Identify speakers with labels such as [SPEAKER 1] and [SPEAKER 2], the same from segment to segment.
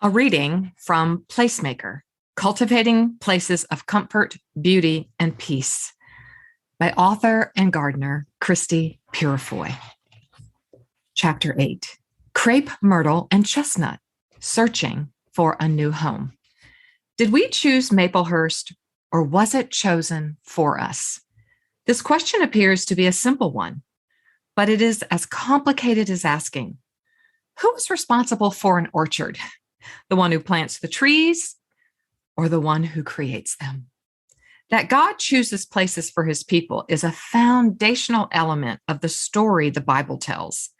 [SPEAKER 1] A reading from Placemaker, Cultivating Places of Comfort, Beauty, and Peace by author and gardener Christie Purifoy. Chapter 8, Crepe, Myrtle, and Chestnut, Searching for a New Home. Did we choose Maplehurst, or was it chosen for us? This question appears to be a simple one, but it is as complicated as asking, who is responsible for an orchard? The one who plants the trees or the one who creates them? That God chooses places for his people is a foundational element of the story the Bible tells.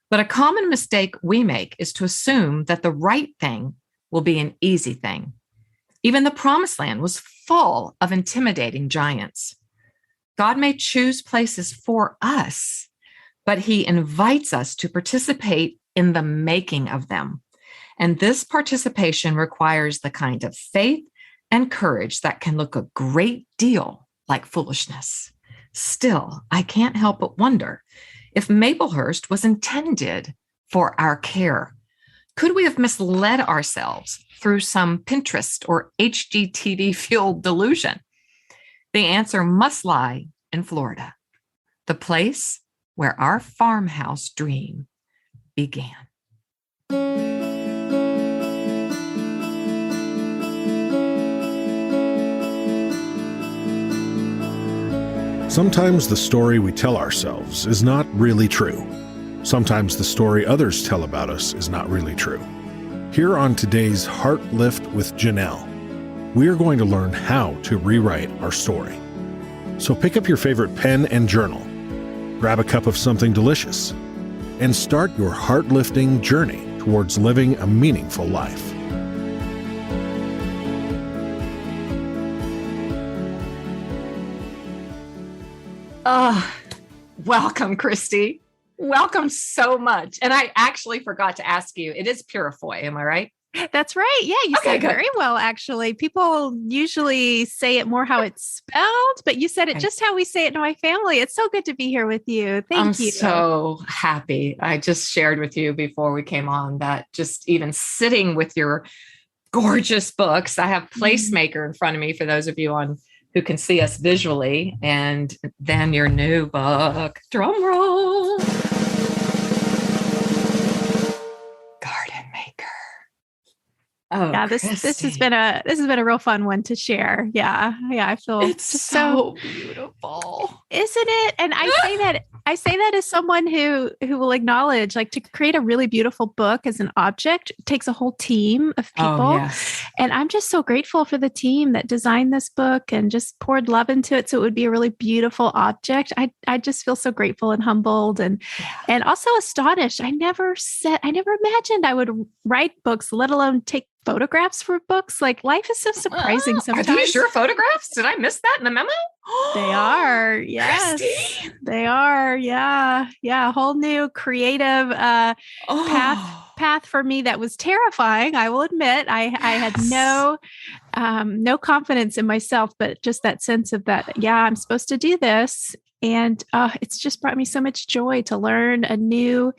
[SPEAKER 1] But a common mistake we make is to assume that the right thing will be an easy thing. Even the promised land was full of intimidating giants. God may choose places for us, but he invites us to participate in the making of them. And this participation requires the kind of faith and courage that can look a great deal like foolishness. Still, I can't help but wonder if Maplehurst was intended for our care. Could we have misled ourselves through some Pinterest or HGTV-fueled delusion? The answer must lie in Florida, the place where our farmhouse dream began.
[SPEAKER 2] Sometimes the story we tell ourselves is not really true. Sometimes the story others tell about us is not really true. Here on today's Heart Lift with Janelle, we are going to learn how to rewrite our story. So pick up your favorite pen and journal, grab a cup of something delicious, and start your heart-lifting journey towards living a meaningful life.
[SPEAKER 1] Welcome, Christy. Welcome so much. And I actually forgot to ask you, it is Purifoy, am I right?
[SPEAKER 3] That's right. Yeah, you said it very well, actually. People usually say it more how it's spelled, but you said it just how we say it in my family. It's so good to be here with you. Thank you.
[SPEAKER 1] I'm so happy. I just shared with you before we came on that just even sitting with your gorgeous books, I have Placemaker in front of me for those of you who can see us visually, and then your new book, drum roll, Garden Maker. Oh,
[SPEAKER 3] yeah, this has been a real fun one to share. Yeah, I feel
[SPEAKER 1] it's just so beautiful,
[SPEAKER 3] isn't it? And I say that as someone who will acknowledge, like, to create a really beautiful book as an object takes a whole team of people.
[SPEAKER 1] Oh, yes.
[SPEAKER 3] And I'm just so grateful for the team that designed this book and just poured love into it so it would be a really beautiful object. I just feel so grateful and humbled and also astonished. I never imagined I would write books, let alone take photographs for books. Like, life is so surprising sometimes.
[SPEAKER 1] Are these your photographs? Did I miss that in the memo?
[SPEAKER 3] They are. Yes,
[SPEAKER 1] Christy.
[SPEAKER 3] They are. Yeah. A whole new creative path for me that was terrifying. I will admit, I had no confidence in myself, but just that sense of that. Yeah, I'm supposed to do this. And it's just brought me so much joy to learn a new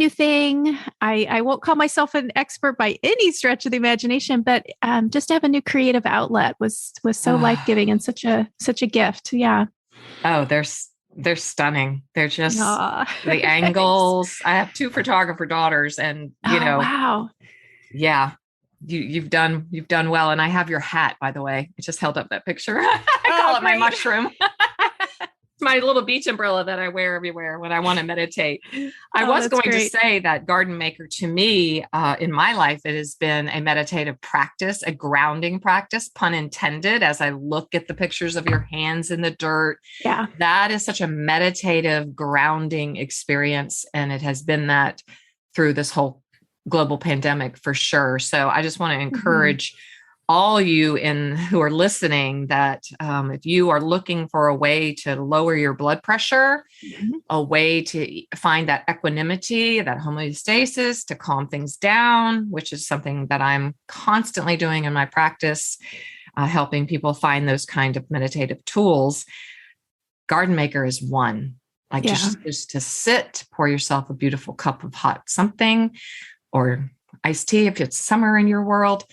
[SPEAKER 3] thing. I won't call myself an expert by any stretch of the imagination, but just to have a new creative outlet was so life-giving and such a gift. Yeah.
[SPEAKER 1] Oh, they're stunning. They're just the angles. I have 2 photographer daughters, and
[SPEAKER 3] wow.
[SPEAKER 1] Yeah. You've done well. And I have your hat, by the way. I just held up that picture. I call it my mushroom. It's my little beach umbrella that I wear everywhere when I want to meditate. I was going to say that Garden Maker, to me, in my life, it has been a meditative practice, a grounding practice, pun intended, as I look at the pictures of your hands in the dirt.
[SPEAKER 3] Yeah.
[SPEAKER 1] That is such a meditative, grounding experience. And it has been that through this whole global pandemic for sure. So I just want to encourage all you who are listening that if you are looking for a way to lower your blood pressure, a way to find that equanimity, that homeostasis, to calm things down, which is something that I'm constantly doing in my practice, helping people find those kind of meditative tools. Garden Maker is one. Like just to sit, pour yourself a beautiful cup of hot something, or iced tea if it's summer in your world.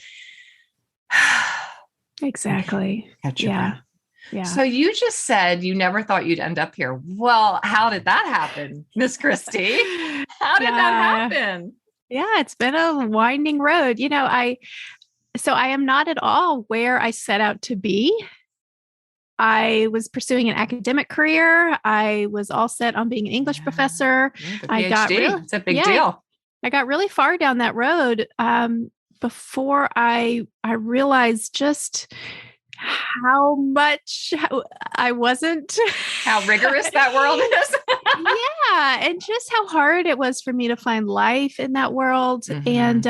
[SPEAKER 3] Exactly.
[SPEAKER 1] Catch your breath.
[SPEAKER 3] Yeah.
[SPEAKER 1] So you just said you never thought you'd end up here. Well, how did that happen, Miss Christie? How did that happen?
[SPEAKER 3] Yeah, it's been a winding road. I am not at all where I set out to be. I was pursuing an academic career. I was all set on being an English professor.
[SPEAKER 1] The PhD. It's a big deal.
[SPEAKER 3] I got really far down that road before I realized just how much I wasn't.
[SPEAKER 1] How rigorous that world is.
[SPEAKER 3] Yeah. And just how hard it was for me to find life in that world. And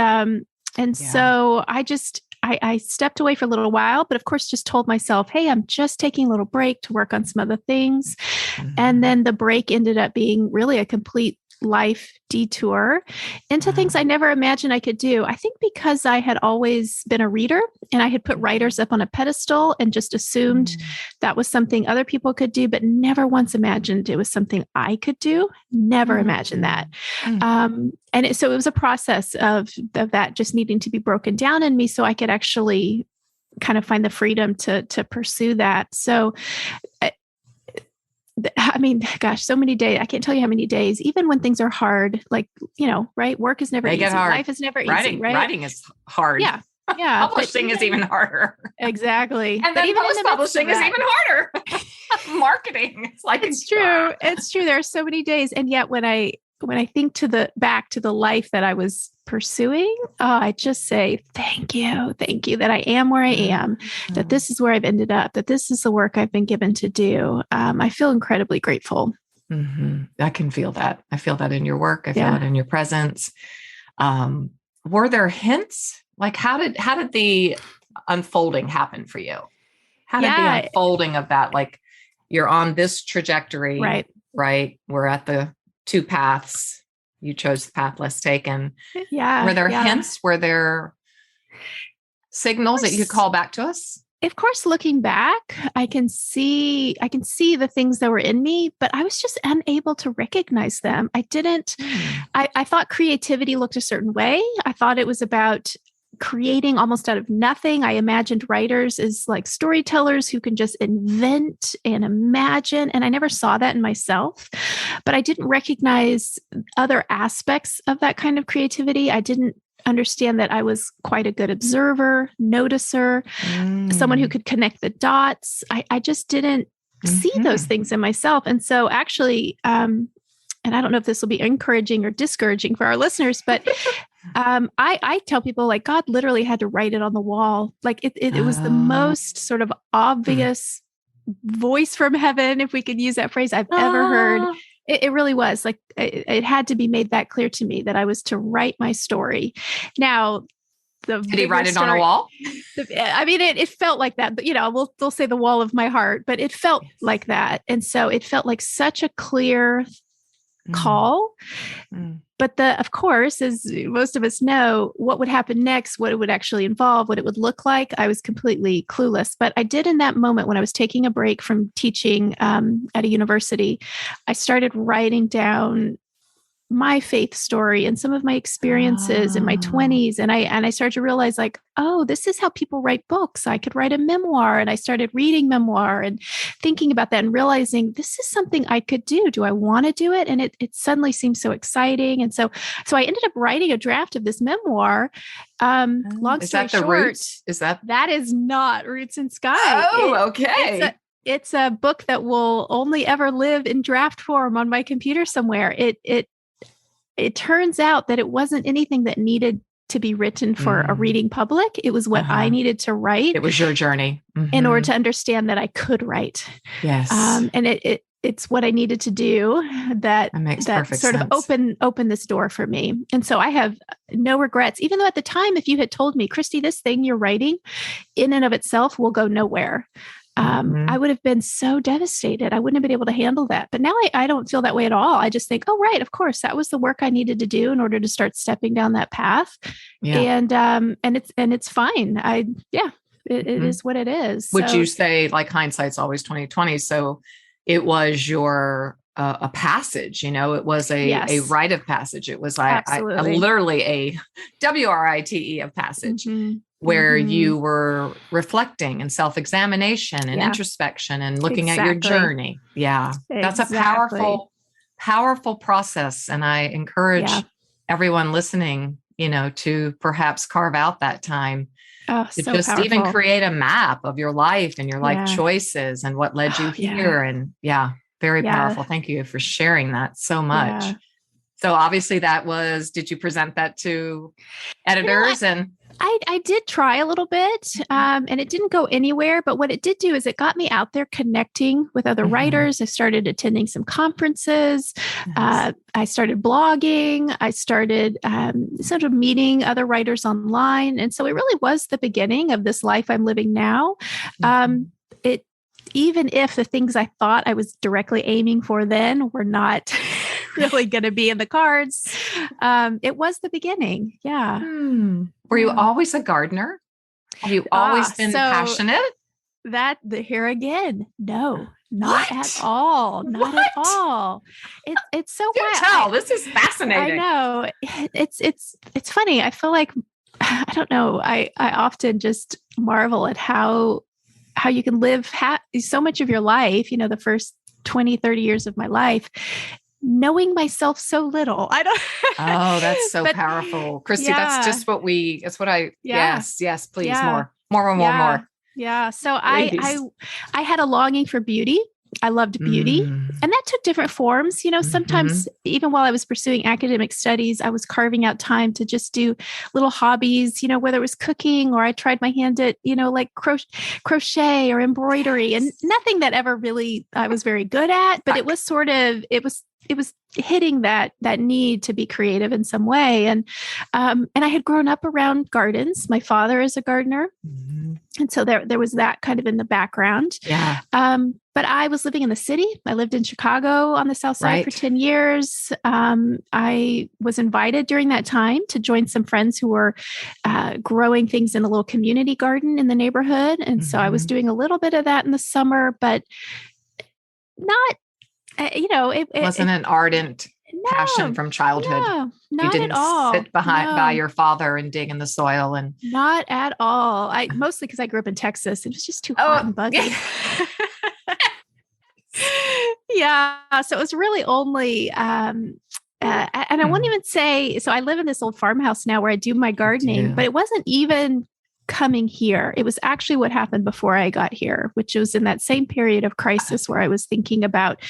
[SPEAKER 3] so I stepped away for a little while, but of course just told myself, hey, I'm just taking a little break to work on some other things. And then the break ended up being really a complete life detour into things I never imagined I could do. I think because I had always been a reader and I had put writers up on a pedestal and just assumed that was something other people could do, but never once imagined it was something I could do. Never imagined that. So it was a process of that just needing to be broken down in me so I could actually kind of find the freedom to pursue that. So I mean, gosh, so many days. I can't tell you how many days, even when things are hard, like, right? Work is never easy. Life is never easy, right?
[SPEAKER 1] Writing is hard.
[SPEAKER 3] Yeah.
[SPEAKER 1] Publishing is even harder.
[SPEAKER 3] Exactly.
[SPEAKER 1] And then post-publishing is even harder. Marketing. It's like,
[SPEAKER 3] it's true. It's true. There are so many days. And yet when I think back to the life that I was pursuing, I just say, thank you that I am where I am, that this is where I've ended up, that this is the work I've been given to do. I feel incredibly grateful.
[SPEAKER 1] I can feel that. I feel that in your work. I feel it in your presence. Were there hints? Like, how did the unfolding happen for you? How did the unfolding of that, like, you're on this trajectory, right? We're at the two paths. You chose the path less taken. Yeah. Were there hints? Were there signals that you could call back to us?
[SPEAKER 3] Of course, looking back, I can see the things that were in me, but I was just unable to recognize them. I didn't, I thought creativity looked a certain way. I thought it was about creating almost out of nothing. I imagined writers as like storytellers who can just invent and imagine. And I never saw that in myself, but I didn't recognize other aspects of that kind of creativity. I didn't understand that I was quite a good observer, noticer, someone who could connect the dots. I just didn't see those things in myself. And so actually, and I don't know if this will be encouraging or discouraging for our listeners, but I tell people, like, God literally had to write it on the wall. Like it was the most sort of obvious voice from heaven, if we could use that phrase, I've ever heard. It really was like, it had to be made that clear to me that I was to write my story. Now,
[SPEAKER 1] did he write it on a wall?
[SPEAKER 3] I mean, it felt like that, but we'll say the wall of my heart, but it felt like that. And so it felt like such a clear call. But of course, as most of us know, what would happen next, what it would actually involve, what it would look like, I was completely clueless. But I did in that moment when I was taking a break from teaching at a university, I started writing down my faith story and some of my experiences in my 20s. And I started to realize, like, oh, this is how people write books. I could write a memoir. And I started reading memoir and thinking about that and realizing this is something I could do. Do I want to do it? And it suddenly seemed so exciting. And so I ended up writing a draft of this memoir. Long story short,
[SPEAKER 1] Roots?
[SPEAKER 3] That is not Roots in Sky.
[SPEAKER 1] Oh, okay.
[SPEAKER 3] It's a book that will only ever live in draft form on my computer somewhere. It turns out that it wasn't anything that needed to be written for a reading public. It was what I needed to write.
[SPEAKER 1] It was your journey
[SPEAKER 3] in order to understand that I could write.
[SPEAKER 1] Yes.
[SPEAKER 3] And it's what I needed to do that sort of open this door for me. And so I have no regrets, even though at the time, if you had told me, Christie, this thing you're writing in and of itself will go nowhere, I would have been so devastated. I wouldn't have been able to handle that. But now I don't feel that way at all. I just think, oh, right, of course, that was the work I needed to do in order to start stepping down that path. Yeah. And it's fine. It is what it is.
[SPEAKER 1] Would you say, like, hindsight's always 20/20? So it was your a passage, it was a
[SPEAKER 3] Yes.
[SPEAKER 1] rite of passage. It was
[SPEAKER 3] Absolutely.
[SPEAKER 1] literally a WRITE of passage
[SPEAKER 3] Mhm.
[SPEAKER 1] where
[SPEAKER 3] Mhm.
[SPEAKER 1] you were reflecting and self-examination and
[SPEAKER 3] Yeah.
[SPEAKER 1] introspection and looking at your
[SPEAKER 3] Exactly.
[SPEAKER 1] journey. Yeah. That's a
[SPEAKER 3] Exactly.
[SPEAKER 1] powerful process. And I encourage
[SPEAKER 3] Yeah.
[SPEAKER 1] everyone listening, to perhaps carve out that time
[SPEAKER 3] Oh,
[SPEAKER 1] to
[SPEAKER 3] so
[SPEAKER 1] just even
[SPEAKER 3] powerful.
[SPEAKER 1] create a map of your life and your life
[SPEAKER 3] Yeah.
[SPEAKER 1] choices and what led you
[SPEAKER 3] Oh, yeah.
[SPEAKER 1] here. And very
[SPEAKER 3] Yeah.
[SPEAKER 1] powerful. Thank you for sharing that so much.
[SPEAKER 3] Yeah.
[SPEAKER 1] So obviously did you present that to editors?
[SPEAKER 3] I did try a little bit, and it didn't go anywhere. But what it did do is it got me out there connecting with other writers. I started attending some conferences.
[SPEAKER 1] Nice.
[SPEAKER 3] I started blogging. I started sort of meeting other writers online. And so it really was the beginning of this life I'm living now. Even if the things I thought I was directly aiming for then were not really going to be in the cards, it was the beginning. Yeah.
[SPEAKER 1] Were you always a gardener? Have you always been passionate?
[SPEAKER 3] Here again, no,
[SPEAKER 1] What?
[SPEAKER 3] not at all. Not at all. It's so wild.
[SPEAKER 1] This is fascinating.
[SPEAKER 3] I know. It's funny. I feel like, I don't know. I often just marvel at how you can live so much of your life, the first 20, 30 years of my life, knowing myself so little. I don't.
[SPEAKER 1] Oh, that's so powerful. Christie, that's what yes, please.
[SPEAKER 3] Yeah.
[SPEAKER 1] More.
[SPEAKER 3] Yeah. So I had a longing for beauty. I loved beauty. And that took different forms. Sometimes even while I was pursuing academic studies, I was carving out time to just do little hobbies, whether it was cooking or I tried my hand at, like crochet or embroidery, and nothing that ever really I was very good at, but it was sort of, it was hitting that need to be creative in some way. And I had grown up around gardens. My father is a gardener. And so there was that kind of in the background.
[SPEAKER 1] Yeah.
[SPEAKER 3] But I was living in the city. I lived in Chicago on the South Side for 10 years. I was invited during that time to join some friends who were growing things in a little community garden in the neighborhood. And so I was doing a little bit of that in the summer, but not, it
[SPEAKER 1] wasn't an ardent passion from childhood.
[SPEAKER 3] No, not
[SPEAKER 1] you didn't
[SPEAKER 3] at all.
[SPEAKER 1] sit by your father and dig in the soil and
[SPEAKER 3] not at all. Mostly because I grew up in Texas. It was just too hot and buggy. Yeah. So it was really only, and I won't even say, so I live in this old farmhouse now where I do my gardening, but it wasn't even coming here. It was actually what happened before I got here, which was in that same period of crisis where I was thinking about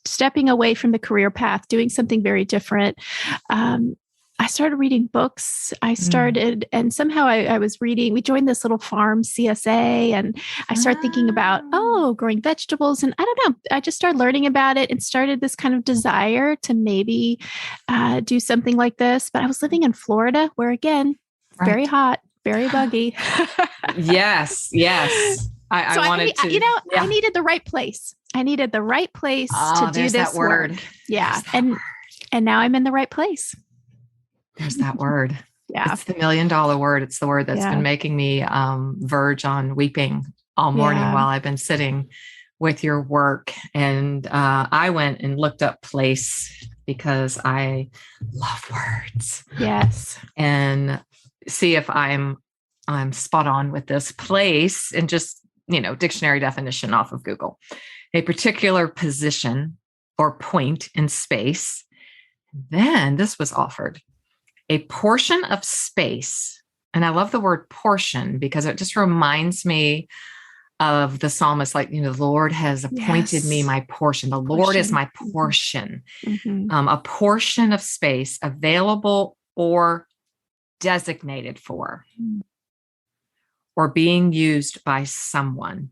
[SPEAKER 3] stepping away from the career path, doing something very different. I started reading books. And somehow I was reading, we joined this little farm CSA, and I started thinking about, growing vegetables. And I don't know, I just started learning about it and started this kind of desire to maybe do something like this. But I was living in Florida where, again, very hot, very buggy.
[SPEAKER 1] Yes. I wanted to,
[SPEAKER 3] I needed the right place. I needed the right place to do this work. Yeah. And now I'm in the right place.
[SPEAKER 1] There's that word.
[SPEAKER 3] Yeah.
[SPEAKER 1] It's the $1 million word. It's the word that's been making me verge on weeping all morning while I've been sitting with your work. And I went and looked up place because I love words.
[SPEAKER 3] Yes.
[SPEAKER 1] And see if I'm spot on with this. Place, and just, dictionary definition off of Google. A particular position or point in space. Then this was offered. A portion of space. And I love the word portion because it just reminds me of the psalmist, like, the Lord has appointed me my portion. The Lord is my portion. A portion of space available or designated for or being used by someone.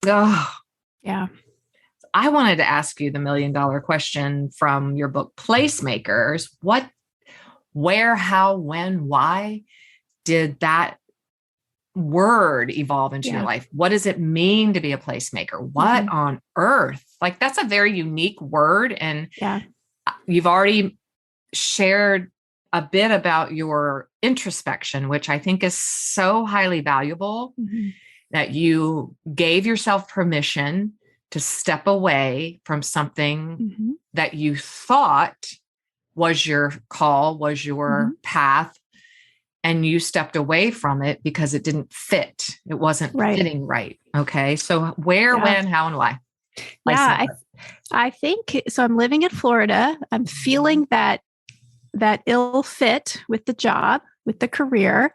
[SPEAKER 1] Oh,
[SPEAKER 3] yeah.
[SPEAKER 1] I wanted to ask you the $1 million question from your book, Placemakers. What, where, how, when, why did that word evolve into your life? What does it mean to be a placemaker? What on earth? Like, that's a very unique word. And you've already shared a bit about your introspection, which I think is so highly valuable that you gave yourself permission to step away from something
[SPEAKER 3] Mm-hmm.
[SPEAKER 1] that you thought was your call, was your path, and you stepped away from it because it didn't fit. It wasn't fitting right. Okay. So where, when, how, and why?
[SPEAKER 3] Yeah, I think so. I'm living in Florida. I'm feeling that ill fit with the job, with the career.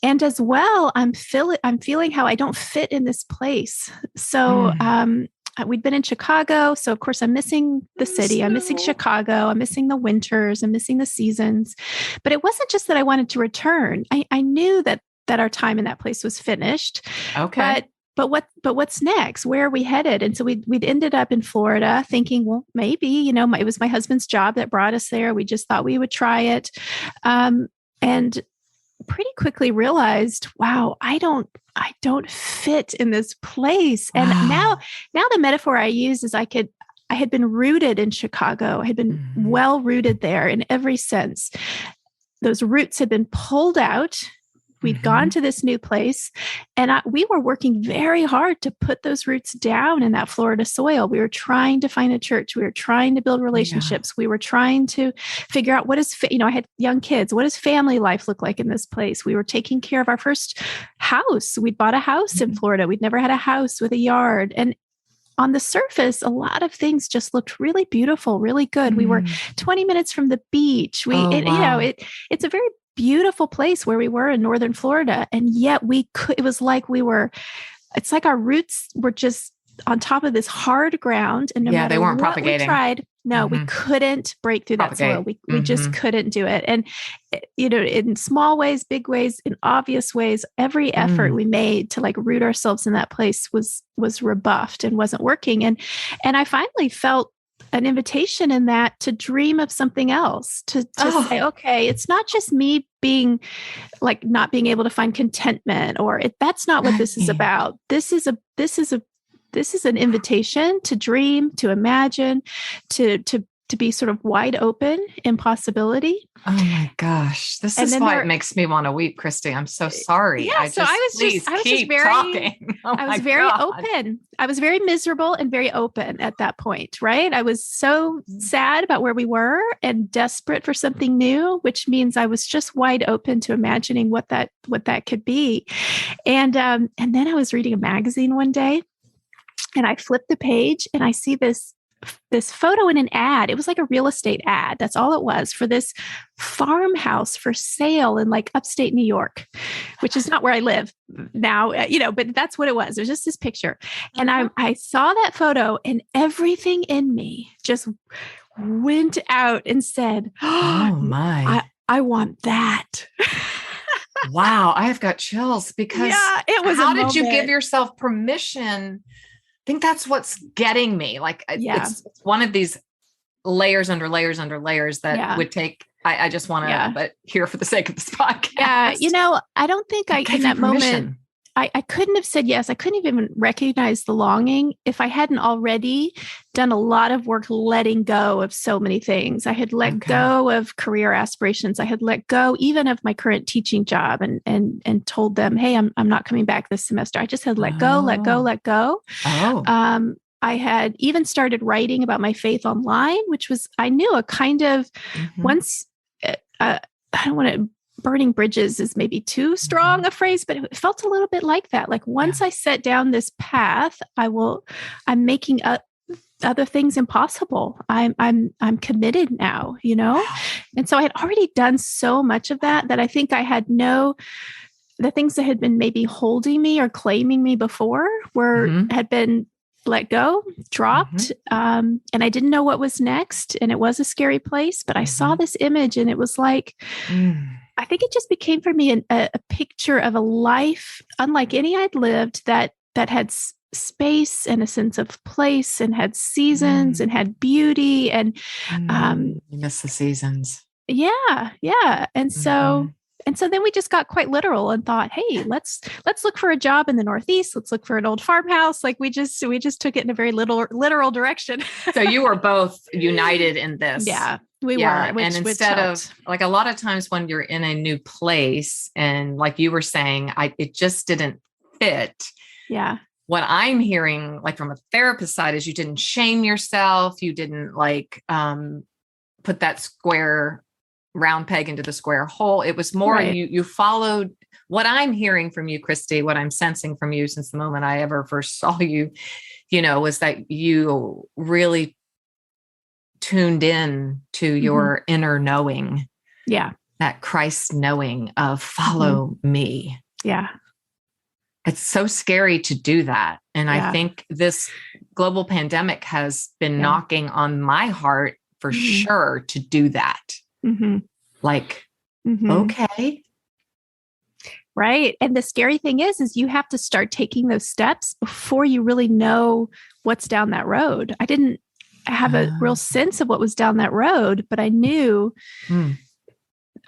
[SPEAKER 3] And as well, I'm feeling how I don't fit in this place. So we'd been in Chicago. So of course I'm missing the city. I'm missing Chicago. I'm missing the winters. I'm missing the seasons. But it wasn't just that I wanted to return. I knew that our time in that place was finished.
[SPEAKER 1] Okay.
[SPEAKER 3] But what's next? Where are we headed? And so we'd ended up in Florida thinking, well, maybe, it was my husband's job that brought us there. We just thought we would try it. And pretty quickly realized, wow, I don't fit in this place. And now the metaphor I use is I had been rooted in Chicago. I had been well rooted there in every sense. Those roots had been pulled out. We'd gone to this new place, and we were working very hard to put those roots down in that Florida soil. We were trying to find a church. We were trying to build relationships. We were trying to figure out I had young kids. What does family life look like in this place? We were taking care of our first house. We'd bought a house in Florida. We'd never had a house with a yard. And on the surface, a lot of things just looked really beautiful, really good. We were 20 minutes from the beach. It's a very beautiful place where we were in northern Florida. And yet it's like our roots were just on top of this hard ground. And no matter
[SPEAKER 1] they weren't
[SPEAKER 3] what
[SPEAKER 1] propagating.
[SPEAKER 3] we tried, we couldn't break through that soil. We just couldn't do it. And, in small ways, big ways, in obvious ways, every effort we made to root ourselves in that place was rebuffed and wasn't working. And I finally felt an invitation in that to dream of something else, to say, okay, it's not just me being not being able to find contentment, that's not what this is about. This is an invitation to dream, to imagine, to be sort of wide open in possibility.
[SPEAKER 1] Oh my gosh. This is why it makes me want to weep, Christie. I'm so sorry.
[SPEAKER 3] Yeah. I was very open. I was very miserable and very open at that point, right? I was so sad about where we were and desperate for something new, which means I was just wide open to imagining what that could be. And then I was reading a magazine one day, and I flipped the page and I see this photo in an ad. It was like a real estate ad. That's all it was, for this farmhouse for sale in upstate New York, which is not where I live now, but that's what it was. It was just this picture. And I saw that photo, and everything in me just went out and said,
[SPEAKER 1] oh my,
[SPEAKER 3] I want that.
[SPEAKER 1] Wow. I have got chills because
[SPEAKER 3] it was
[SPEAKER 1] how did you give yourself permission? I think that's what's getting me. It's one of these layers under layers under layers that would take, I just want to, but here for the sake of this podcast.
[SPEAKER 3] Yeah. I don't think in that moment, I couldn't have said yes. I couldn't even recognize the longing if I hadn't already done a lot of work letting go of so many things. I had let go of career aspirations. I had let go even of my current teaching job and told them, hey, I'm not coming back this semester. I just had let go. Oh. I had even started writing about my faith online, which was, I knew a kind of once, I don't want to, burning bridges is maybe too strong a phrase, but it felt a little bit like that. Once I set down this path, I'm making other things impossible. I'm committed now, And so I had already done so much of that I think I had the things that had been maybe holding me or claiming me before had been let go, dropped. And I didn't know what was next. And it was a scary place, but I saw this image and it was I think it just became for me a picture of a life unlike any I'd lived that had space and a sense of place and had seasons and had beauty. And
[SPEAKER 1] you miss the seasons.
[SPEAKER 3] Yeah. And so then we just got quite literal and thought, hey, let's look for a job in the Northeast. Let's look for an old farmhouse. We just took it in a very literal direction.
[SPEAKER 1] So you were both united in this.
[SPEAKER 3] Yeah. We were.
[SPEAKER 1] And instead of a lot of times when you're in a new place and like you were saying, it just didn't fit.
[SPEAKER 3] Yeah.
[SPEAKER 1] what I'm hearing, like from a therapist side, is you didn't shame yourself. You didn't like put that square round peg into the square hole. It was more
[SPEAKER 3] Right.
[SPEAKER 1] you followed what I'm hearing from you, Christie, what I'm sensing from you since the moment I ever first saw you, was that you really tuned in to your inner knowing.
[SPEAKER 3] Yeah.
[SPEAKER 1] That Christ knowing of follow me.
[SPEAKER 3] Yeah.
[SPEAKER 1] It's so scary to do that. And I think this global pandemic has been knocking on my heart for sure to do that. Like, okay.
[SPEAKER 3] Right. And the scary thing is you have to start taking those steps before you really know what's down that road. I didn't have a real sense of what was down that road, but I knew,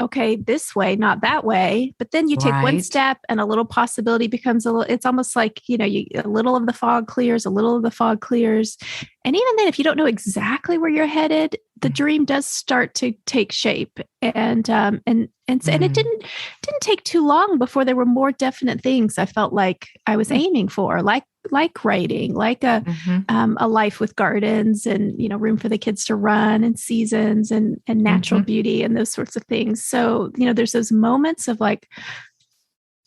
[SPEAKER 3] okay, this way, not that way. But then you take one step and a little possibility becomes it's almost like, a little of the fog clears, a little of the fog clears. And even then, if you don't know exactly where you're headed, the dream does start to take shape. And it didn't take too long before there were more definite things I felt like I was aiming for, like writing, like a life with gardens and, room for the kids to run and seasons and natural beauty and those sorts of things. So, there's those moments of like,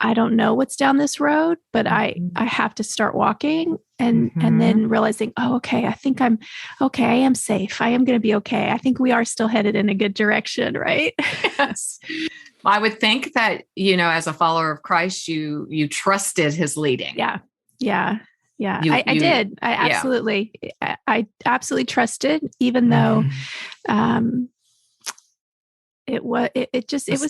[SPEAKER 3] I don't know what's down this road, but I have to start walking and then realizing, oh, okay, I think I'm okay. I am safe. I am going to be okay. I think we are still headed in a good direction, right?
[SPEAKER 1] Yes. I would think that, as a follower of Christ, you trusted his leading.
[SPEAKER 3] Yeah. Yeah. Yeah. I did. I absolutely trusted, even though, it was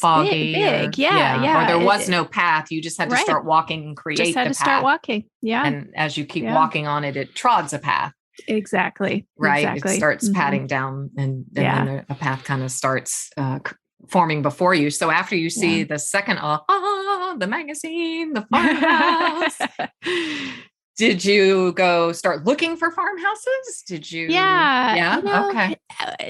[SPEAKER 1] foggy
[SPEAKER 3] big. Yeah.
[SPEAKER 1] Or there was no path. You just had to start walking and create the path.
[SPEAKER 3] Just had to start walking. Yeah.
[SPEAKER 1] And as you keep walking on it, it trods a path.
[SPEAKER 3] Exactly.
[SPEAKER 1] Right.
[SPEAKER 3] Exactly.
[SPEAKER 1] It starts patting down and then a path kind of starts forming before you. So after you see the second, the magazine, the farmhouse, did you go start looking for farmhouses? Did you?
[SPEAKER 3] Yeah.
[SPEAKER 1] Okay.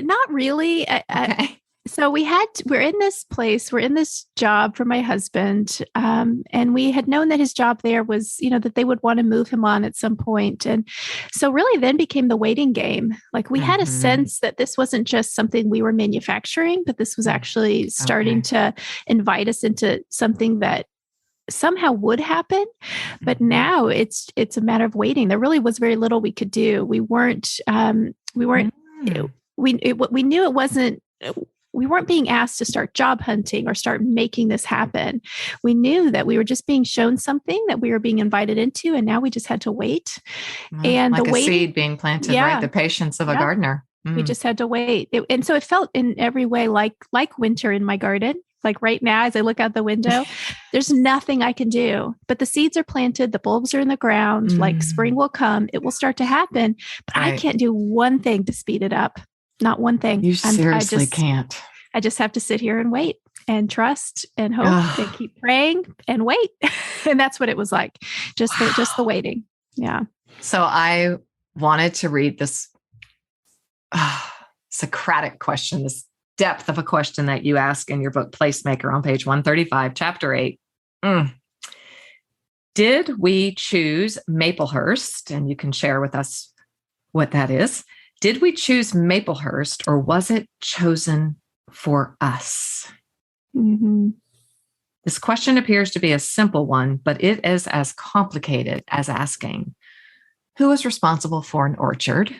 [SPEAKER 3] Not really.
[SPEAKER 1] Okay.
[SPEAKER 3] So we're in this place, we're in this job for my husband. And we had known that his job there was, that they would want to move him on at some point. And so really then became the waiting game. Like we had a sense that this wasn't just something we were manufacturing, but this was actually starting to invite us into something that somehow would happen. But now it's a matter of waiting. There really was very little we could do. We knew it wasn't, we weren't being asked to start job hunting or start making this happen. We knew that we were just being shown something that we were being invited into, and now we just had to wait. And
[SPEAKER 1] like
[SPEAKER 3] the
[SPEAKER 1] a
[SPEAKER 3] waiting,
[SPEAKER 1] seed being planted, right? The patience of a gardener.
[SPEAKER 3] We just had to wait. And so it felt in every way like winter in my garden. Like right now, as I look out the window, there's nothing I can do, but the seeds are planted, the bulbs are in the ground, like spring will come, it will start to happen, but I can't do one thing to speed it up. Not one thing.
[SPEAKER 1] You seriously can't.
[SPEAKER 3] I just have to sit here and wait and trust and hope and keep praying and wait. And that's what it was like. Just the waiting. Yeah.
[SPEAKER 1] So I wanted to read this Socratic question, this depth of a question that you ask in your book, Placemaker, on page 135, chapter 8. Did we choose Maplehurst? And you can share with us what that is. Did we choose Maplehurst, or was it chosen for us? This question appears to be a simple one, but it is as complicated as asking, who is responsible for an orchard?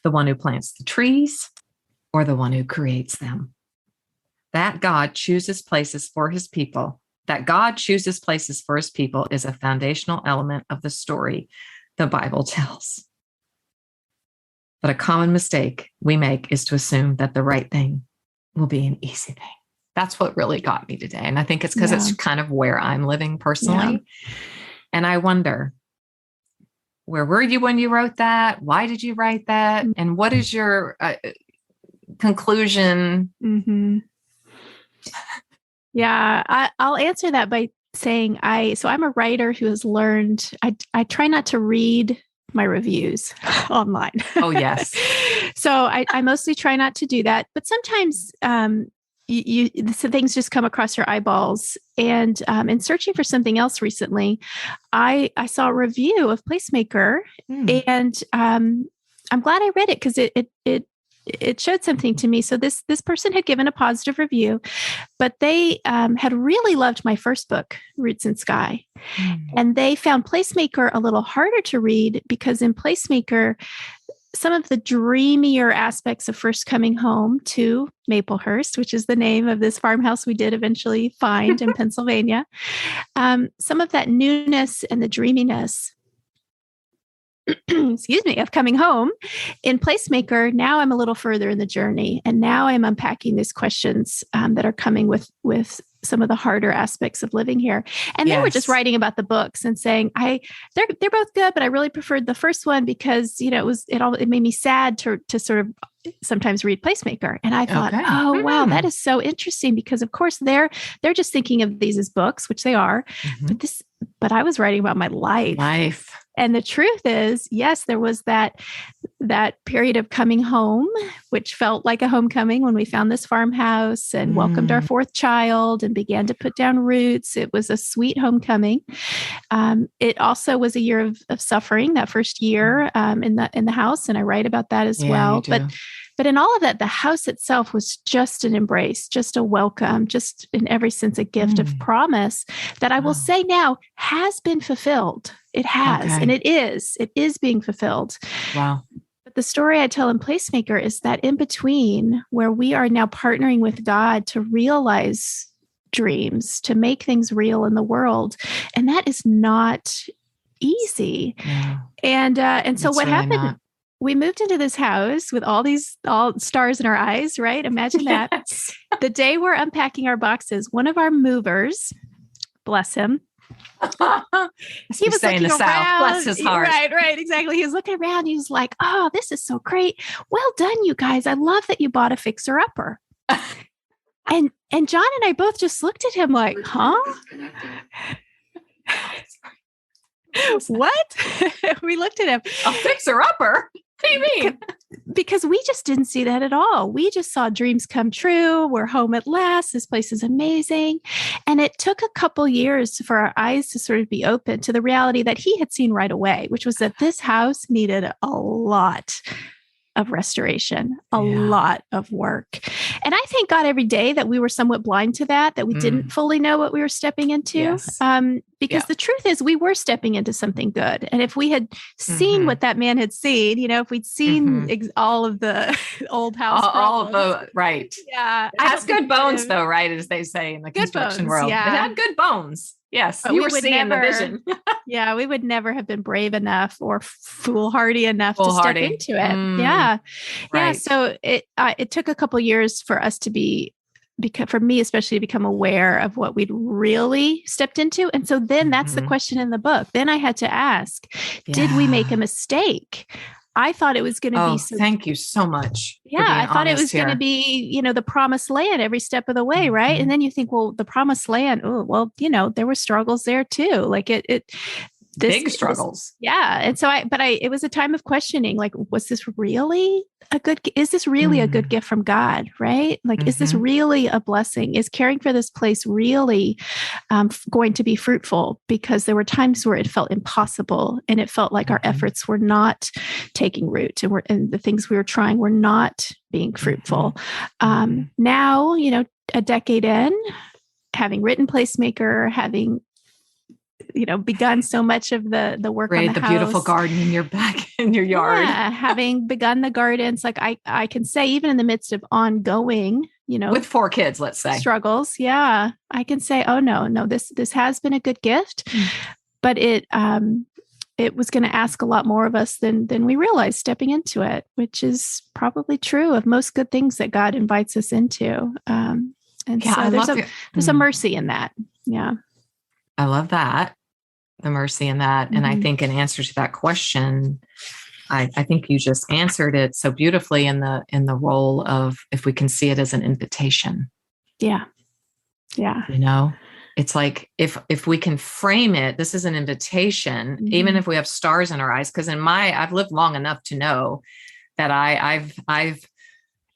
[SPEAKER 1] The one who plants the trees or the one who creates them? That God chooses places for his people is a foundational element of the story the Bible tells. But a common mistake we make is to assume that the right thing will be an easy thing. That's what really got me today. And I think it's because it's kind of where I'm living personally. And I wonder, where were you when you wrote that? Why did you write that? And what is your conclusion?
[SPEAKER 3] Yeah, I'll answer that by saying I'm a writer who has learned, I try not to read my reviews online.
[SPEAKER 1] Oh, yes.
[SPEAKER 3] So I mostly try not to do that. But sometimes so things just come across your eyeballs. And in searching for something else recently, I saw a review of Placemaker, and I'm glad I read it because it showed something to me. So this person had given a positive review, but they had really loved my first book, Roots and Sky. And they found Placemaker a little harder to read because in Placemaker, some of the dreamier aspects of first coming home to Maplehurst, which is the name of this farmhouse we did eventually find in Pennsylvania, some of that newness and the dreaminess excuse me, of coming home in Placemaker. Now I'm a little further in the journey, and now I'm unpacking these questions that are coming with some of the harder aspects of living here. And they were just writing about the books and saying, they're both good, but I really preferred the first one because, it made me sad to sort of sometimes read Placemaker. And I thought, wow, that is so interesting because of course they're just thinking of these as books, which they are, but I was writing about my life. And the truth is, yes, there was that period of coming home, which felt like a homecoming when we found this farmhouse and welcomed our fourth child and began to put down roots. It was a sweet homecoming. It also was a year of suffering, that first year in the house. And I write about that as well. But in all of that, the house itself was just an embrace, just a welcome, just in every sense, a gift of promise that I will say now has been fulfilled. It has, and it is being fulfilled.
[SPEAKER 1] Wow.
[SPEAKER 3] But the story I tell in Placemaker is that in between where we are now partnering with God to realize dreams, to make things real in the world. And that is not easy. Yeah. And so what happened? Not. We moved into this house with all stars in our eyes, right? Imagine that. The day we're unpacking our boxes, one of our movers, bless him,
[SPEAKER 1] he was saying the South, bless his heart.
[SPEAKER 3] Right, exactly. He was looking around. He was like, "Oh, this is so great! Well done, you guys. I love that you bought a fixer-upper." and John and I both just looked at him like, "Huh? What?" We looked at him.
[SPEAKER 1] A fixer-upper? What do you mean?
[SPEAKER 3] Because we just didn't see that at all. We just saw dreams come true. We're home at last. This place is amazing. And it took a couple years for our eyes to sort of be open to the reality that he had seen right away, which was that this house needed a lot of restoration, a lot of work. And I thank God every day that we were somewhat blind to that we didn't fully know what we were stepping into. Yes. Because the truth is we were stepping into something good. And if we had seen what that man had seen, if we'd seen all of the old house,
[SPEAKER 1] all of the, right.
[SPEAKER 3] Yeah.
[SPEAKER 1] It has good bones though, right? As they say in the construction world. Yeah. It had good bones. Yes. But you were seeing the vision.
[SPEAKER 3] Yeah. We would never have been brave enough or foolhardy enough to step into it. Yeah. Right. Yeah. So it took a couple years for us to for me, especially to become aware of what we'd really stepped into. And so then that's the question in the book. Then I had to ask, did we make a mistake? I thought it was going to be.
[SPEAKER 1] Thank you so much.
[SPEAKER 3] Yeah. I thought it was going to be, the promised land every step of the way. Right. And then you think, well, the promised land, there were struggles there too. Like
[SPEAKER 1] big struggles.
[SPEAKER 3] And so it was a time of questioning, like, is this really a good gift from God? Right? Like, is this really a blessing? Is caring for this place really going to be fruitful? Because there were times where it felt impossible and it felt like our efforts were not taking root and the things we were trying were not being fruitful. Now, a decade in, having written Placemaker, having begun so much of the work on the house.
[SPEAKER 1] Beautiful garden in your yard.
[SPEAKER 3] Yeah, having begun the gardens, like I can say, even in the midst of ongoing,
[SPEAKER 1] with 4 kids, let's say,
[SPEAKER 3] struggles. Yeah, I can say, oh no, this has been a good gift, but it was going to ask a lot more of us than we realized stepping into it, which is probably true of most good things that God invites us into. So there's a mercy in that. Yeah.
[SPEAKER 1] I love that. The mercy in that. And I think in answer to that question, I think you just answered it so beautifully in the role of, if we can see it as an invitation. Yeah. Yeah. It's like, if we can frame it, this is an invitation, even if we have stars in our eyes, because I've lived long enough to know that I've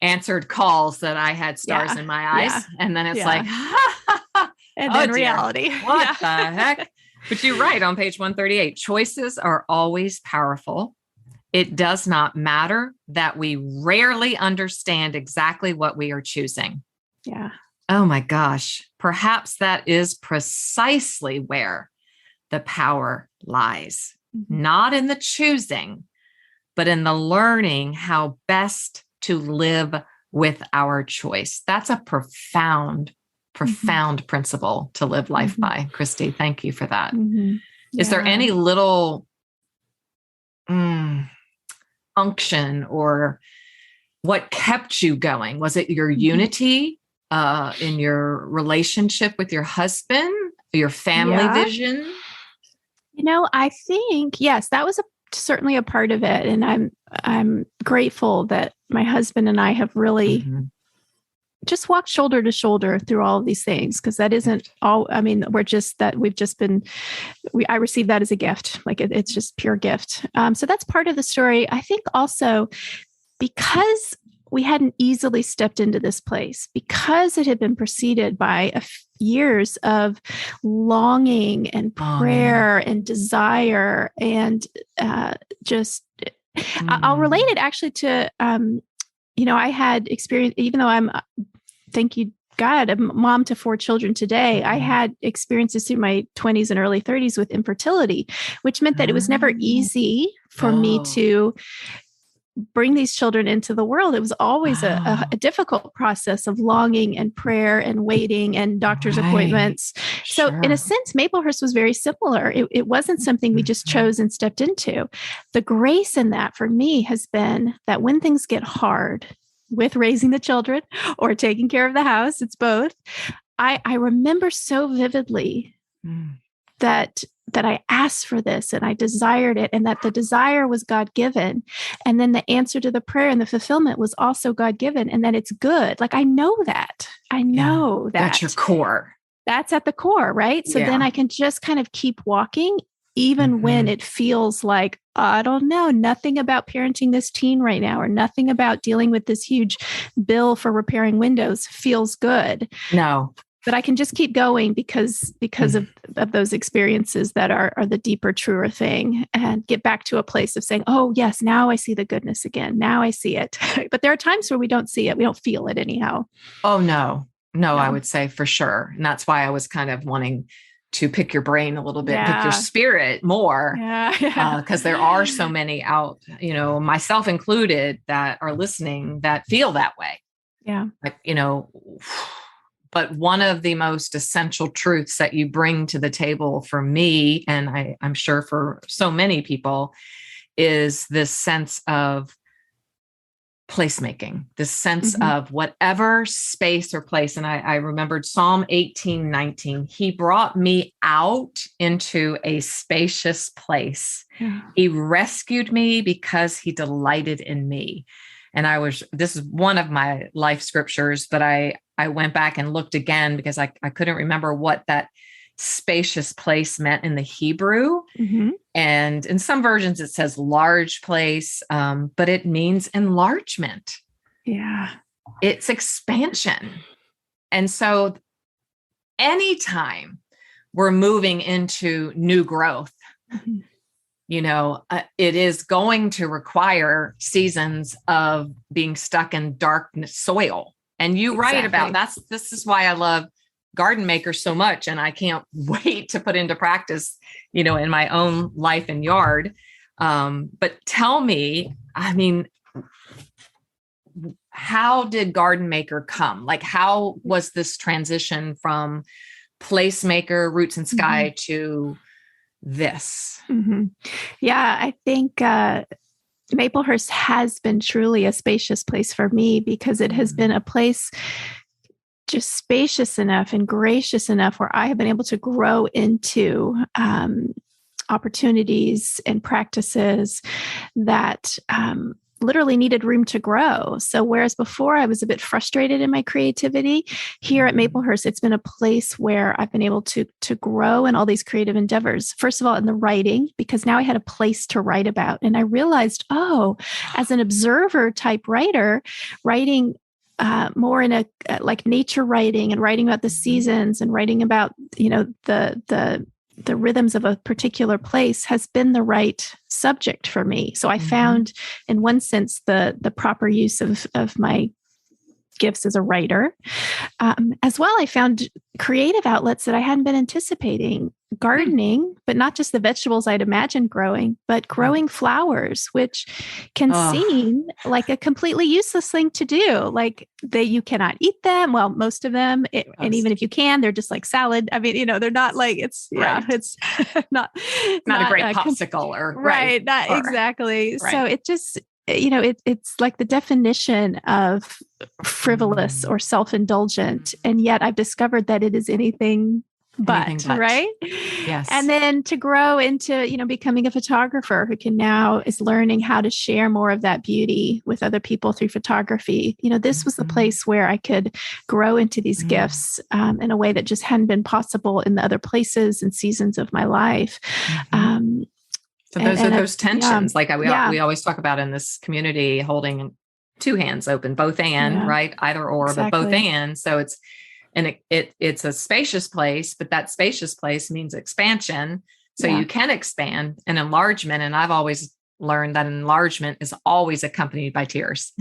[SPEAKER 1] answered calls that I had stars
[SPEAKER 3] Yeah.
[SPEAKER 1] in my eyes.
[SPEAKER 3] Yeah.
[SPEAKER 1] And then it's
[SPEAKER 3] Yeah.
[SPEAKER 1] like,
[SPEAKER 3] And
[SPEAKER 1] oh
[SPEAKER 3] then
[SPEAKER 1] dear,
[SPEAKER 3] reality.
[SPEAKER 1] what
[SPEAKER 3] Yeah.
[SPEAKER 1] the heck? But you're right on page 138. Choices are always powerful. It does not matter that we rarely understand exactly what we are choosing.
[SPEAKER 3] Yeah.
[SPEAKER 1] Oh my gosh. Perhaps that is precisely where the power lies, not in the choosing, but in the learning how best to live with our choice. That's a profound principle to live life by. Christie, thank you for that.
[SPEAKER 3] Yeah.
[SPEAKER 1] Is there any little unction or what kept you going? Was it your unity in your relationship with your husband, your family vision?
[SPEAKER 3] I think, yes, that was certainly a part of it. And I'm grateful that my husband and I have really just walked shoulder to shoulder through all of these things, because that isn't all. I mean, I received that as a gift. Like it's just pure gift. So that's part of the story. I think also because we hadn't easily stepped into this place, because it had been preceded by years of longing and prayer and desire, and I'll relate it actually to, I had experience, even though thank you, God, a mom to 4 children today, I had experiences through my 20s and early 30s with infertility, which meant that it was never easy for me to bring these children into the world. It was always a difficult process of longing and prayer and waiting and doctor's appointments. So in a sense, Maplehurst was very similar. It wasn't something we just chose and stepped into. The grace in that for me has been that when things get hard with raising the children or taking care of the house, it's both. I remember so vividly that I asked for this and I desired it, and that the desire was God-given. And then the answer to the prayer and the fulfillment was also God-given, and that it's good. Like I know that.
[SPEAKER 1] That's your core.
[SPEAKER 3] That's at the core, right? So then I can just kind of keep walking, even when it feels like, I don't know, nothing about parenting this teen right now, or nothing about dealing with this huge bill for repairing windows feels good.
[SPEAKER 1] No.
[SPEAKER 3] But I can just keep going because of those experiences that are the deeper, truer thing, and get back to a place of saying, oh, yes, now I see the goodness again. Now I see it. But there are times where we don't see it. We don't feel it anyhow.
[SPEAKER 1] Oh, no, I would say for sure. And that's why I was kind of wanting to pick your brain a little bit, pick your spirit more, because there are so many out, myself included, that are listening that feel that way.
[SPEAKER 3] Yeah.
[SPEAKER 1] Like, but one of the most essential truths that you bring to the table for me, and I'm sure for so many people, is this sense of placemaking, this sense of whatever space or place. And I remembered Psalm 18:19. He brought me out into a spacious place. Yeah. He rescued me because he delighted in me. And this is one of my life scriptures, but I went back and looked again because I couldn't remember what that spacious place meant in the Hebrew. And in some versions it says large place, but it means enlargement. Yeah. It's expansion. And so anytime we're moving into new growth, it is going to require seasons of being stuck in dark soil. And you write about this is why I love Garden Maker so much. And I can't wait to put into practice, in my own life and yard. But tell me, how did Garden Maker come? Like, how was this transition from Placemaker, Roots and Sky to this?
[SPEAKER 3] Yeah, I think Maplehurst has been truly a spacious place for me, because it has been a place just spacious enough and gracious enough where I have been able to grow into opportunities and practices that literally needed room to grow. So whereas before I was a bit frustrated in my creativity, here at Maplehurst, it's been a place where I've been able to grow in all these creative endeavors. First of all, in the writing, because now I had a place to write about. And I realized, as an observer type writer, writing more in a like nature writing and writing about the seasons and writing about, the rhythms of a particular place has been the right subject for me. So I found, in one sense, the proper use of my gifts as a writer. As well, I found creative outlets that I hadn't been anticipating. Gardening, but not just the vegetables I'd imagined growing, but growing flowers, which can seem like a completely useless thing to do. Like you cannot eat them. Well, most of them, and even if you can, they're just like salad. I mean, they're not like it's not
[SPEAKER 1] a great popsicle or
[SPEAKER 3] right. Not exactly. Right. So it just, it's like the definition of frivolous or self-indulgent. And yet I've discovered that it is anything but, right?
[SPEAKER 1] Yes.
[SPEAKER 3] And then to grow into, becoming a photographer who is learning how to share more of that beauty with other people through photography. This was the place where I could grow into these gifts in a way that just hadn't been possible in the other places and seasons of my life.
[SPEAKER 1] So those are those tensions, like we always talk about in this community, holding two hands open, both and, right? Either or, but both and. So it's a spacious place, but that spacious place means expansion. So you can expand and enlargement. And I've always learned that enlargement is always accompanied by tears.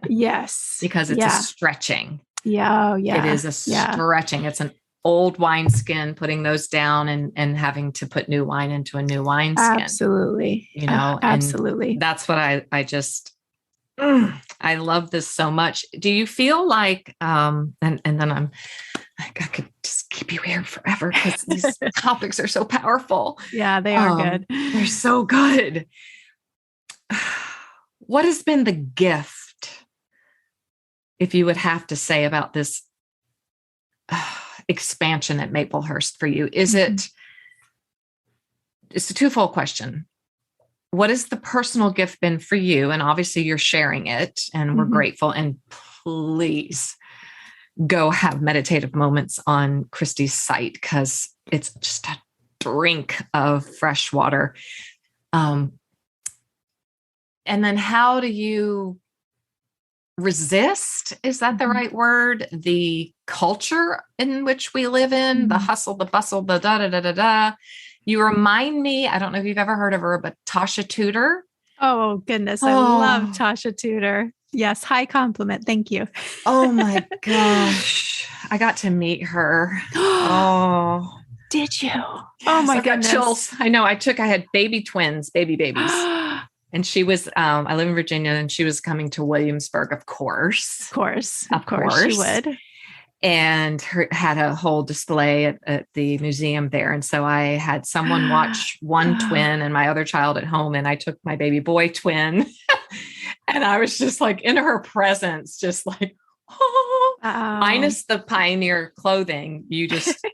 [SPEAKER 3] Yes.
[SPEAKER 1] Because it's a stretching.
[SPEAKER 3] Yeah.
[SPEAKER 1] It is a stretching. It's an old wineskin, putting those down and having to put new wine into a new wineskin.
[SPEAKER 3] Absolutely. Absolutely.
[SPEAKER 1] And that's what I just, I love this so much. Do you feel like, and then I could just keep you here forever because these topics are so powerful.
[SPEAKER 3] Yeah, they are good.
[SPEAKER 1] They're so good. What has been the gift, if you would have to say, about this expansion at Maplehurst for you? It's a twofold question. What has the personal gift been for you? And obviously you're sharing it and we're grateful. And please go have meditative moments on Christie's site because it's just a drink of fresh water. And then how do you resist? Is that the right word? The culture in which we live in, the hustle, the bustle, the da-da-da-da-da. You remind me, I don't know if you've ever heard of her, but Tasha Tudor.
[SPEAKER 3] Oh, goodness. I love Tasha Tudor. Yes. High compliment. Thank you.
[SPEAKER 1] Oh my gosh. I got to meet her. Oh,
[SPEAKER 3] did you?
[SPEAKER 1] Yes,
[SPEAKER 3] oh my
[SPEAKER 1] I
[SPEAKER 3] goodness.
[SPEAKER 1] got chills. I know. I had baby babies. And she was, I live in Virginia and she was coming to Williamsburg, of course.
[SPEAKER 3] Of course she would.
[SPEAKER 1] And had a whole display at the museum there. And so I had someone watch one twin and my other child at home. And I took my baby boy twin and I was just like in her presence, just like, minus the pioneer clothing. You just,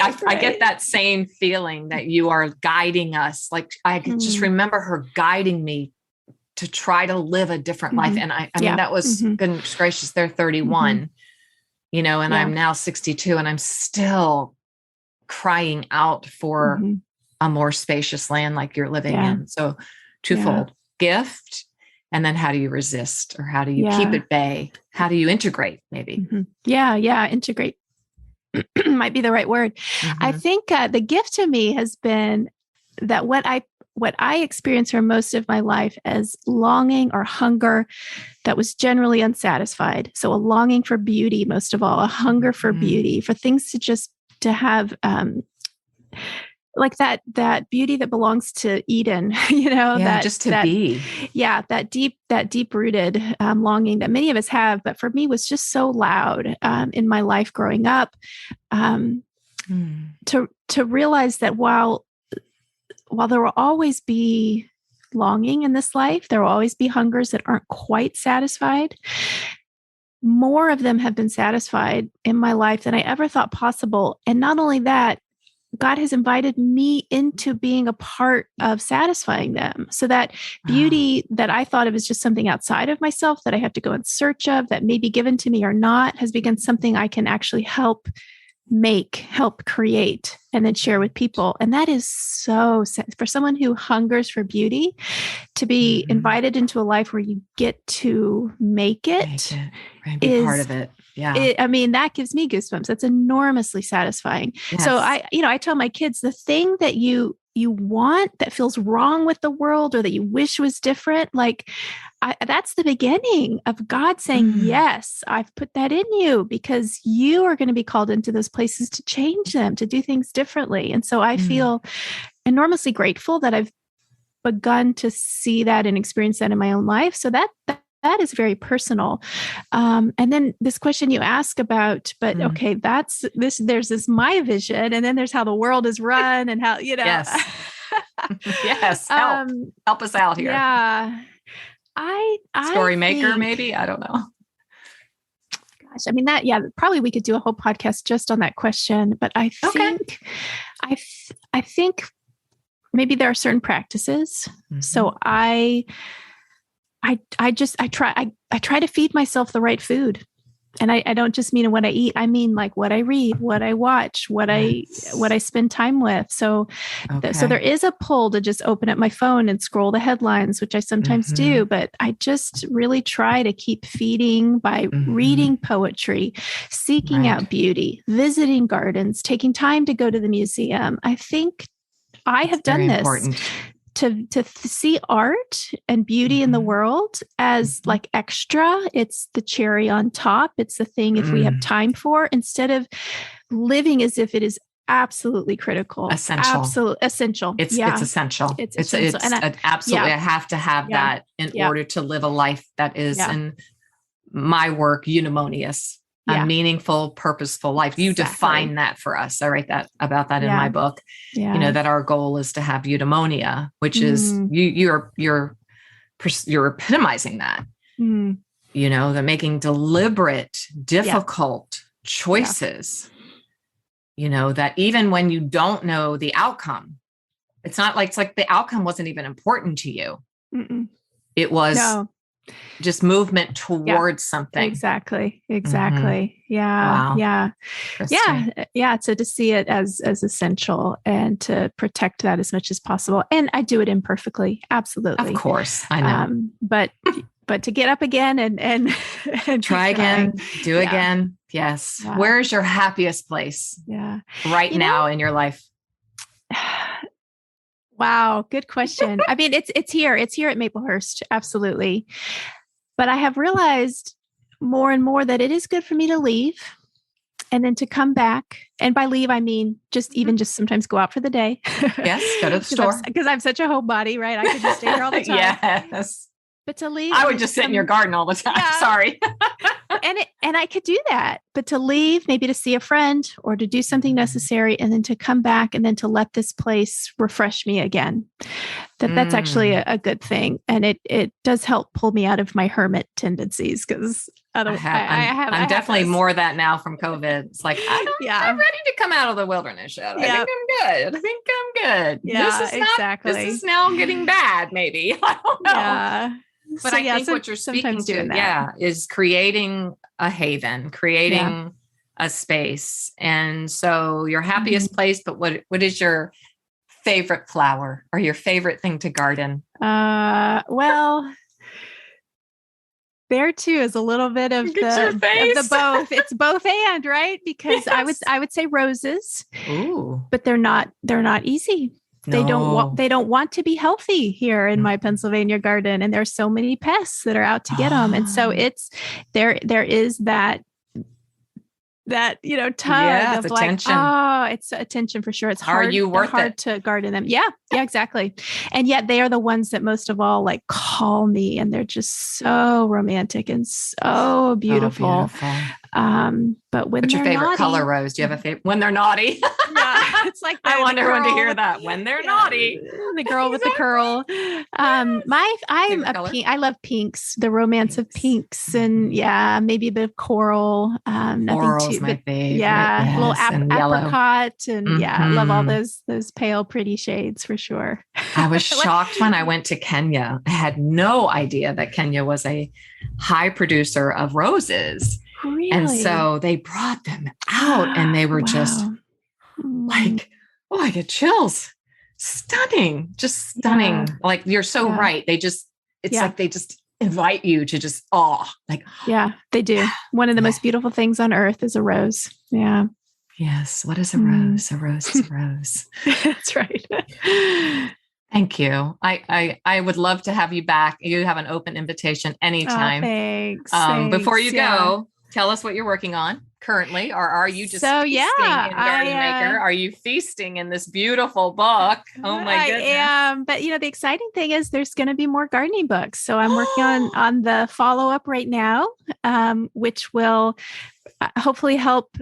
[SPEAKER 1] I get that same feeling that you are guiding us. Like I could just remember her guiding me to try to live a different life. And I mean, that was, goodness gracious, they're 31. And I'm now 62 and I'm still crying out for a more spacious land like you're living in. So twofold gift. And then how do you resist or how do you keep at bay? How do you integrate maybe?
[SPEAKER 3] Integrate might be the right word. I think the gift to me has been that what I experienced for most of my life as longing or hunger that was generally unsatisfied. So a longing for beauty, most of all, a hunger for beauty, for things to have, like that beauty that belongs to Eden,
[SPEAKER 1] be.
[SPEAKER 3] Yeah. That deep rooted longing that many of us have, but for me was just so loud in my life growing up to realize that while there will always be longing in this life, there will always be hungers that aren't quite satisfied. More of them have been satisfied in my life than I ever thought possible. And not only that, God has invited me into being a part of satisfying them. So that beauty that I thought of as just something outside of myself that I have to go in search of, that may be given to me or not, has become something I can actually help create, and then share with people. And that is so for someone who hungers for beauty, to be invited into a life where you get to make it.
[SPEAKER 1] Right, be part of it. Yeah.
[SPEAKER 3] I mean, that gives me goosebumps. That's enormously satisfying. Yes. So I tell my kids, the thing that you want that feels wrong with the world or that you wish was different, like that's the beginning of God saying, yes, I've put that in you because you are going to be called into those places to change them, to do things differently. And so I feel enormously grateful that I've begun to see that and experience that in my own life. So that is very personal. And then this question you ask about, but okay, there's this my vision, and then there's how the world is run and how,
[SPEAKER 1] Yes. Yes. Help us out here.
[SPEAKER 3] Yeah.
[SPEAKER 1] Story maker, maybe. I don't know.
[SPEAKER 3] Gosh, I mean probably we could do a whole podcast just on that question, but I think maybe there are certain practices. So I try to feed myself the right food. And I don't just mean what I eat. I mean like what I read, what I watch, what I spend time with. So, so there is a pull to just open up my phone and scroll the headlines, which I sometimes do, but I just really try to keep feeding by reading poetry, seeking out beauty, visiting gardens, taking time to go to the museum. I think I have done this to see art and beauty in the world as like extra. It's the cherry on top. It's the thing if we have time for, instead of living as if it is absolutely critical.
[SPEAKER 1] Essential.
[SPEAKER 3] Absolutely essential.
[SPEAKER 1] It's essential. It's essential. Absolutely. I have to have that in order to live a life that is, in my work, eudaimonious. A meaningful, purposeful life. You define that for us. I write about that in my book. Yeah. That our goal is to have eudaimonia, which is you're epitomizing that. That making deliberate, difficult choices. That even when you don't know the outcome, it's like the outcome wasn't even important to you. It was just movement towards something. Exactly.
[SPEAKER 3] Yeah.
[SPEAKER 1] Wow.
[SPEAKER 3] Yeah.
[SPEAKER 1] Christie.
[SPEAKER 3] Yeah. So to see it as essential and to protect that as much as possible. And I do it imperfectly. Absolutely.
[SPEAKER 1] Of course. I know.
[SPEAKER 3] But to get up again and
[SPEAKER 1] try again, do again. Yes. Yeah. Where's your happiest place?
[SPEAKER 3] Yeah.
[SPEAKER 1] Right now in your life?
[SPEAKER 3] Wow. Good question. I mean, it's here at Maplehurst. Absolutely. But I have realized more and more that it is good for me to leave and then to come back. And by leave, I mean, just sometimes go out for the day.
[SPEAKER 1] Yes. Go to the store.
[SPEAKER 3] Because I'm such a homebody, right? I could just stay here all the time.
[SPEAKER 1] Yes.
[SPEAKER 3] But to leave,
[SPEAKER 1] I would just sit in your garden all the time. Yeah. Sorry.
[SPEAKER 3] and I could do that, but to leave, maybe to see a friend or to do something necessary, and then to come back and then to let this place refresh me again. That's actually a good thing. And it does help pull me out of my hermit tendencies, because otherwise
[SPEAKER 1] I'm definitely more of that now from COVID. It's like, I'm ready to come out of the wilderness yet. I think I'm good.
[SPEAKER 3] Yeah, exactly.
[SPEAKER 1] This is now getting bad, maybe. I don't know.
[SPEAKER 3] Yeah.
[SPEAKER 1] But I think what you're speaking to, is creating a haven, creating a space. And so your happiest place, but what is your favorite flower or your favorite thing to garden?
[SPEAKER 3] Well, there too is a little bit of the both. It's both and, right? Because I would say roses.
[SPEAKER 1] Ooh.
[SPEAKER 3] But they're not easy.
[SPEAKER 1] No.
[SPEAKER 3] They don't want to be healthy here in my Pennsylvania garden, and there's so many pests that are out to get them. And so there is that tug of like,
[SPEAKER 1] attention.
[SPEAKER 3] It's attention for sure. It's hard.
[SPEAKER 1] Are you worth it?
[SPEAKER 3] To garden them? Yeah, exactly. And yet they are the ones that most of all like call me, and they're just so romantic and so beautiful.
[SPEAKER 1] Oh, beautiful.
[SPEAKER 3] But when
[SPEAKER 1] what's your favorite
[SPEAKER 3] naughty,
[SPEAKER 1] color, Rose? Do you have a favorite when they're naughty?
[SPEAKER 3] Yeah. It's like
[SPEAKER 1] I wonder when to
[SPEAKER 3] girl
[SPEAKER 1] hear
[SPEAKER 3] with-
[SPEAKER 1] that, when they're
[SPEAKER 3] yeah,
[SPEAKER 1] naughty.
[SPEAKER 3] The girl with the curl. I'm
[SPEAKER 1] Favorite
[SPEAKER 3] a
[SPEAKER 1] color?
[SPEAKER 3] pink. I love pinks, the romance of
[SPEAKER 1] Pinks.
[SPEAKER 3] pinks, and yeah, maybe a bit of coral. Nothing
[SPEAKER 1] Coral's
[SPEAKER 3] too,
[SPEAKER 1] my
[SPEAKER 3] but
[SPEAKER 1] favorite.
[SPEAKER 3] yeah, a little
[SPEAKER 1] Yes, and yellow.
[SPEAKER 3] apricot, and yeah, I love all
[SPEAKER 1] Mhm.
[SPEAKER 3] those pale, pretty shades for sure.
[SPEAKER 1] I was
[SPEAKER 3] Like-
[SPEAKER 1] shocked when I went to Kenya. I had no idea that Kenya was a high producer of roses.
[SPEAKER 3] Really?
[SPEAKER 1] And so they brought them out and they were just
[SPEAKER 3] Wow. Mm.
[SPEAKER 1] like, oh, I get chills. Stunning, just stunning.
[SPEAKER 3] Yeah.
[SPEAKER 1] Like you're so
[SPEAKER 3] Yeah.
[SPEAKER 1] right. It's
[SPEAKER 3] Yeah.
[SPEAKER 1] like they just invite you to just, like,
[SPEAKER 3] Yeah, they do. One of the most beautiful things on earth is a rose. Yeah,
[SPEAKER 1] yes. What is a
[SPEAKER 3] Mm.
[SPEAKER 1] rose? A rose is a rose.
[SPEAKER 3] that's right.
[SPEAKER 1] Thank you. I would love to have you back. You have an open invitation anytime.
[SPEAKER 3] Thanks.
[SPEAKER 1] Before you
[SPEAKER 3] Thanks, yeah.
[SPEAKER 1] go, tell us what you're working on currently, or are you just
[SPEAKER 3] So,
[SPEAKER 1] feasting
[SPEAKER 3] yeah,
[SPEAKER 1] in Garden Maker? Are you feasting in this beautiful book? Oh my
[SPEAKER 3] I
[SPEAKER 1] goodness.
[SPEAKER 3] am, but the exciting thing is there's going to be more gardening books. So I'm working on the follow up right now, which will hopefully help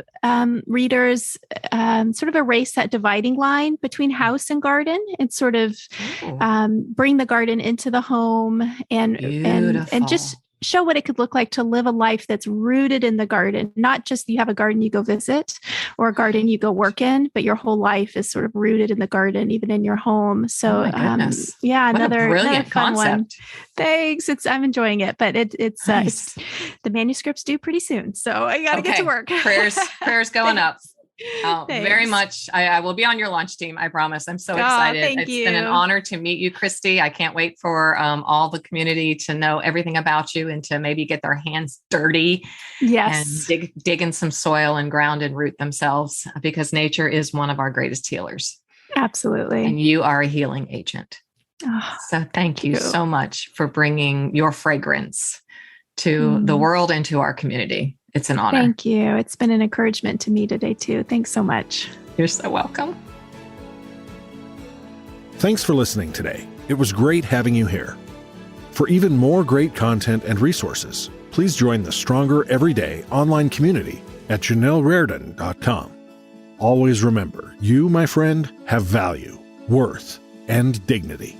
[SPEAKER 3] readers sort of erase that dividing line between house and garden, and sort of bring the garden into the home and
[SPEAKER 1] Beautiful.
[SPEAKER 3] just show what it could look like to live a life that's rooted in the garden. Not just you have a garden you go visit or a garden you go work in, but your whole life is sort of rooted in the garden, even in your home. So
[SPEAKER 1] Oh my goodness.
[SPEAKER 3] yeah,
[SPEAKER 1] What a
[SPEAKER 3] another
[SPEAKER 1] brilliant
[SPEAKER 3] fun one.
[SPEAKER 1] concept.
[SPEAKER 3] Thanks. I'm enjoying it, but it's
[SPEAKER 1] Nice.
[SPEAKER 3] the manuscript's due pretty soon, so I got to get to
[SPEAKER 1] Okay.
[SPEAKER 3] work.
[SPEAKER 1] Prayers going up. Very
[SPEAKER 3] Thanks.
[SPEAKER 1] much. I will be on your launch team. I promise. I'm so
[SPEAKER 3] Oh,
[SPEAKER 1] excited.
[SPEAKER 3] thank
[SPEAKER 1] It's been an
[SPEAKER 3] you.
[SPEAKER 1] honor to meet you, Christie. I can't wait for all the community to know everything about you and to maybe get their hands dirty
[SPEAKER 3] Yes.
[SPEAKER 1] and dig in some soil and ground and root themselves, because nature is one of our greatest healers.
[SPEAKER 3] Absolutely.
[SPEAKER 1] And you are a healing agent.
[SPEAKER 3] Oh,
[SPEAKER 1] So thank you
[SPEAKER 3] you.
[SPEAKER 1] so much for bringing your fragrance to the world and to our community. It's an honor.
[SPEAKER 3] thank you. It's been an encouragement to me today too. Thanks so much.
[SPEAKER 1] You're so welcome.
[SPEAKER 2] Thanks for listening today. It was great having you here. For even more great content and resources, please join the Stronger Everyday online community at JanelleRaridan.com. Always remember, you, my friend, have value, worth, and dignity.